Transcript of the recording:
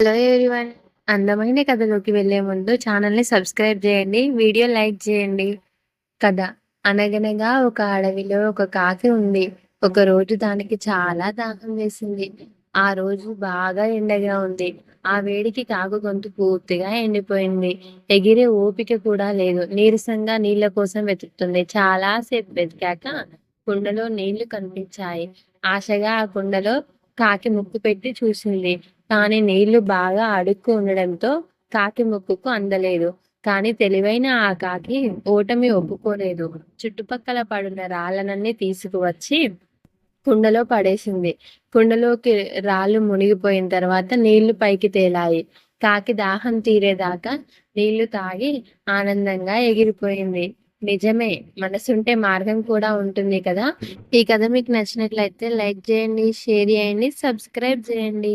Hello everyone. అందమైన కథలోకి వెళ్ళే ముందు ఛానల్‌ని సబ్స్క్రైబ్ చేయండి. వీడియో లైక్ చేయండి. కథ. అనగనగా ఒక అడవిలో ఒక కాకి ఉంది. ఒకరోజు దానికి చాలా దాహం వేసింది. ఆ రోజు బాగా ఎండగా ఉంది. ఆ వేడికి కాకి గొంతు పూర్తిగా ఎండిపోయింది. ఎగిరే ఓపిక కూడా లేదు. నీరసంగా నీళ్ల కోసం వెతుకుతుంది. చాలా సేపు వెతికాక కుండలో నీళ్లు కనిపించాయి. ఆశగా ఆ కుండలో కాకి ముక్కు పెట్టి చూసింది. కానీ నీళ్లు బాగా అడుక్కు ఉండడంతో కాకి ముక్కుకు అందలేదు. కానీ తెలివైన ఆ కాకి ఓటమి ఒప్పుకోలేదు. చుట్టుపక్కల పడున్న రాళ్ళనన్నీ తీసుకువచ్చి కుండలో పడేసింది. కుండలోకి రాళ్ళు మునిగిపోయిన తర్వాత నీళ్లు పైకి తేలాయి. కాకి దాహం తీరేదాకా నీళ్లు తాగి ఆనందంగా ఎగిరిపోయింది. నిజమే, మనసుంటే మార్గం కూడా ఉంటుంది కదా. ఈ కథ మీకు నచ్చినట్లయితే లైక్ చేయండి, షేర్ చేయండి, సబ్స్క్రైబ్ చేయండి.